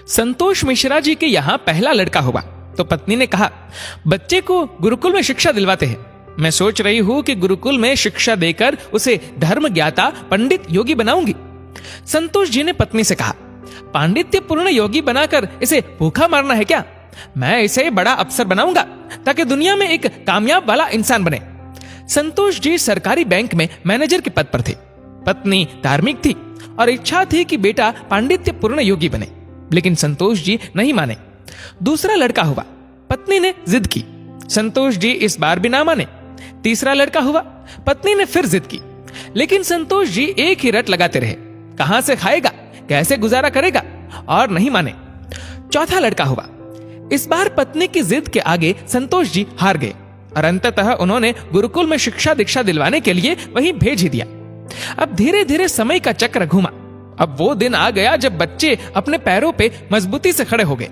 संतोष मिश्रा जी के यहाँ पहला लड़का हुआ तो पत्नी ने कहा, बच्चे को गुरुकुल में शिक्षा दिलवाते हैं। मैं सोच रही हूँ कि गुरुकुल में शिक्षा देकर उसे धर्म ज्ञाता पंडित योगी बनाऊंगी। संतोष जी ने पत्नी से कहा, पांडित्यपूर्ण योगी बनाकर इसे भूखा मारना है क्या? मैं इसे बड़ा अफसर बनाऊंगा ताकि दुनिया में एक कामयाब वाला इंसान बने। संतोष जी सरकारी बैंक में मैनेजर के पद पर थे। पत्नी धार्मिक थी और इच्छा थी कि बेटा पांडित्यपूर्ण योगी बने, लेकिन संतोष जी नहीं माने। दूसरा लड़का हुआ, पत्नी ने जिद की। संतोष जी इस बार भी ना माने। तीसरा लड़का हुआ, पत्नी ने फिर जिद की, लेकिन संतोष जी एक ही रट लगाते रहे, कहां से खाएगा, कैसे गुजारा करेगा, और नहीं माने। चौथा लड़का हुआ। इस बार पत्नी की जिद के आगे संतोष जी हार गए और अंततः उन्होंने गुरुकुल में शिक्षा दीक्षा दिलवाने के लिए वहीं भेज ही दिया। अब धीरे धीरे समय का चक्र घूमा। अब वो दिन आ गया जब बच्चे अपने पैरों पे मजबूती से खड़े हो गए।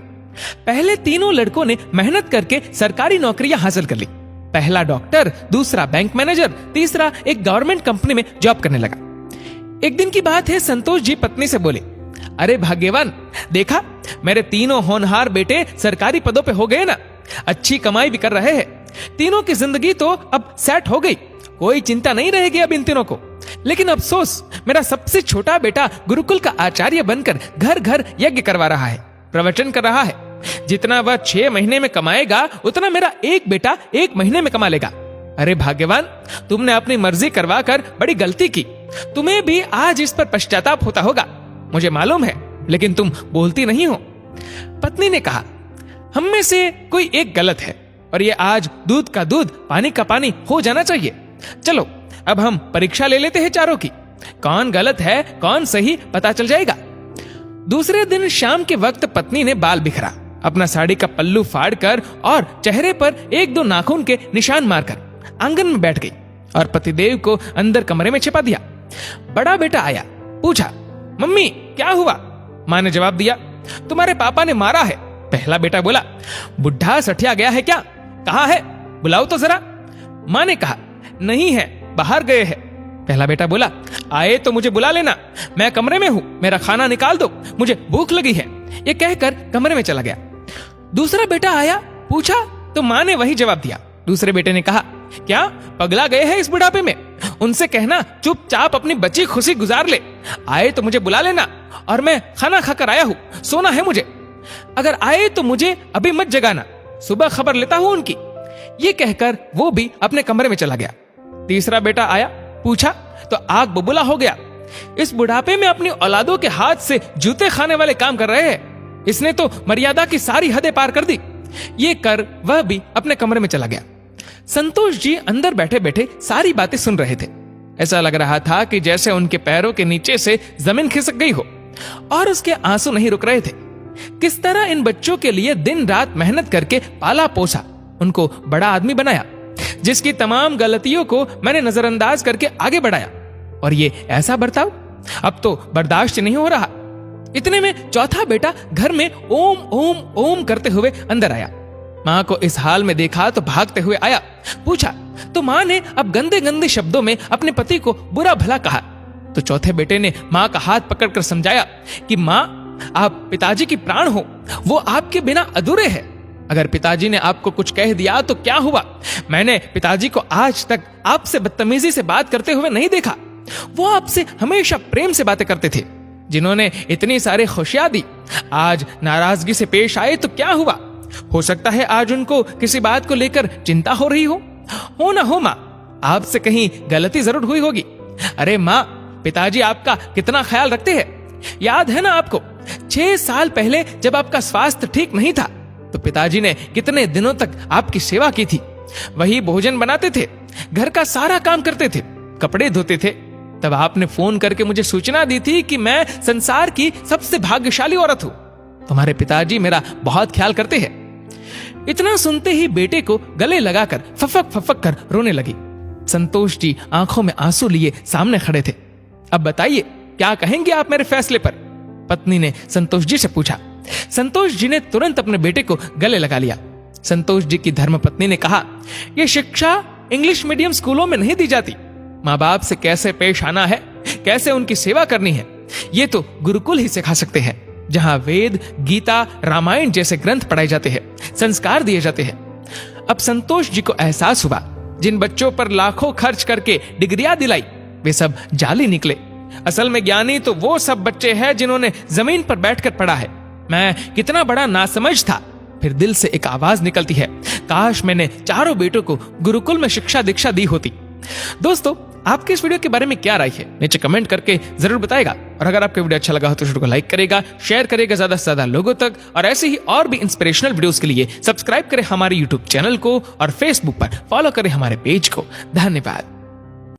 पहले तीनों लड़कों ने मेहनत करके सरकारी नौकरियां हासिल कर ली। पहला डॉक्टर, दूसरा बैंक मैनेजर, तीसरा एक गवर्नमेंट कंपनी में जॉब करने लगा। एक दिन की बात है, संतोष जी पत्नी से बोले, अरे भाग्यवान, देखा मेरे तीनों होनहार बेटे सरकारी पदों पे हो गए ना, अच्छी कमाई भी कर रहे हैं। तीनों की जिंदगी तो अब सेट हो गई, कोई चिंता नहीं रहेगी अब इन तीनों को। लेकिन अफसोस, मेरा सबसे छोटा बेटा गुरुकुल का आचार्य बनकर घर घर यज्ञ करवा रहा है, प्रवचन कर रहा है। जितना वह 6 महीने में कमाएगा उतना मेरा एक बेटा 1 महीने में कमा लेगा। अरे भाग्यवान, तुमने अपनी मर्जी करवा कर बड़ी गलती की। तुम्हें भी आज इस पर पश्चाताप होता होगा, मुझे मालूम है, लेकिन तुम बोलती नहीं हो। पत्नी ने कहा, हम में से कोई एक गलत है और ये आज दूध का दूध पानी का पानी हो जाना चाहिए। चलो अब हम परीक्षा ले लेते हैं चारों की, कौन गलत है कौन सही पता चल जाएगा। दूसरे दिन शाम के वक्त पत्नी ने बाल बिखरा, अपना साड़ी का पल्लू फाड़कर और चेहरे पर 1-2 नाखून के निशान मारकर आंगन में बैठ गई और पतिदेव को अंदर कमरे में छिपा दिया। बड़ा बेटा आया, पूछा, मम्मी क्या हुआ? मां ने जवाब दिया, तुम्हारे पापा ने मारा है। पहला बेटा बोला, बुढ़ा सठिया गया है क्या? कहां है, बुलाओ तो जरा। मां ने कहा, नहीं है, बाहर गए हैं। पहला बेटा बोला, आए तो मुझे बुला लेना, मैं कमरे में हूं, मेरा खाना निकाल दो, मुझे भूख लगी है। ये कहकर कमरे में चला गया। दूसरा बेटा आया, पूछा तो मां ने वही जवाब दिया। दूसरे बेटे ने कहा, क्या पगला गए हैं इस बुढ़ापे में? उनसे कहना चुपचाप अपनी बची खुशी गुजार ले। आए तो मुझे बुला लेना और मैं खाना खाकर आया हूं, सोना है मुझे। अगर आए तो मुझे अभी मत जगाना, सुबह खबर लेता हूं उनकी। ये कहकर वो भी अपने कमरे में चला गया। तीसरा बेटा आया, पूछा तो आग बबूला हो गया। इस बुढ़ापे में अपनी औलादों के हाथ से जूते खाने वाले काम कर रहे हैं। इसने तो मर्यादा की सारी हदें पार कर दी। ये कर वह भी अपने कमरे में चला गया। संतोष जी अंदर बैठे बैठे सारी बातें सुन रहे थे। ऐसा लग रहा था कि जैसे उनके पैरों के नीचे से जमीन खिसक गई हो और उसके आंसू नहीं रुक रहे थे। किस तरह इन बच्चों के लिए दिन रात मेहनत करके पाला पोसा, उनको बड़ा आदमी बनाया, जिसकी तमाम गलतियों को मैंने नजरअंदाज करके आगे बढ़ाया, और ये ऐसा बर्ताव अब तो बर्दाश्त नहीं हो रहा। इतने में चौथा बेटा घर में ओम ओम ओम करते हुए अंदर आया। मां को इस हाल में देखा तो भागते हुए आया, पूछा तो मां ने अब गंदे गंदे शब्दों में अपने पति को बुरा भला कहा। तो चौथे बेटे ने मां का हाथ पकड़कर समझाया कि मां, आप पिताजी की प्राण हो, वो आपके बिना अधूरे हैं। अगर पिताजी ने आपको कुछ कह दिया तो क्या हुआ? मैंने पिताजी को आज तक आपसे बदतमीजी से बात करते हुए नहीं देखा। वो आपसे हमेशा प्रेम से बातें करते थे। जिन्होंने इतनी सारी खुशियां दी, आज नाराजगी से पेश आए तो क्या हुआ? हो सकता है आज उनको किसी बात को लेकर चिंता हो रही हो ना हो मां, आपसे कहीं गलती जरूर हुई होगी। अरे मां, पिताजी आपका कितना ख्याल रखते हैं। याद है ना आपको, 6 साल पहले जब आपका स्वास्थ्य ठीक नहीं था तो पिताजी ने कितने दिनों तक आपकी सेवा की थी। वही भोजन बनाते थे, घर का सारा काम करते थे, कपड़े धोते थे। तब आपने फोन करके मुझे सूचना दी थी कि मैं संसार की सबसे भाग्यशाली औरत हूं। तुम्हारे पिताजी मेरा बहुत ख्याल करते हैं। इतना सुनते ही बेटे को गले लगाकर फफक फफक कर रोने लगी। संतोष जी आंखों में आंसू लिए सामने खड़े थे। अब बताइए, क्या कहेंगे आप मेरे फैसले पर? पत्नी ने संतोष जी से पूछा। संतोष जी ने तुरंत अपने बेटे को गले लगा लिया। संतोष जी की धर्मपत्नी ने कहा, यह शिक्षा इंग्लिश मीडियम स्कूलों में नहीं दी जाती। माँ बाप से कैसे पेश आना है, कैसे उनकी सेवा करनी है, ये तो गुरुकुल ही सिखा सकते हैं। जहां वेद, गीता, रामायण जैसे ग्रंथ पढ़ाए जाते हैं, संस्कार दिए जाते हैं। अब संतोष जी को एहसास हुआ, जिन बच्चों पर लाखों खर्च करके डिग्रियां दिलाई वे सब जाली निकले। असल में ज्ञानी तो वो सब बच्चे हैं जिन्होंने जमीन पर बैठकर पढ़ा है। मैं कितना बड़ा नासमझ था। फिर दिल से एक आवाज निकलती है, काश मैंने चारों बेटों को गुरुकुल में शिक्षा दीक्षा दी होती। दोस्तों, आपके इस वीडियो के बारे में क्या राय है, नीचे कमेंट करके जरूर बताएगा। और अगर आपको वीडियो अच्छा लगा हो तो वीडियो को लाइक करेगा, शेयर करेगा ज्यादा से ज्यादा लोगों तक। और ऐसे ही और भी इंस्पिरेशनल वीडियोस के लिए सब्सक्राइब करें हमारे यूट्यूब चैनल को और फेसबुक पर फॉलो करें हमारे पेज को। धन्यवाद।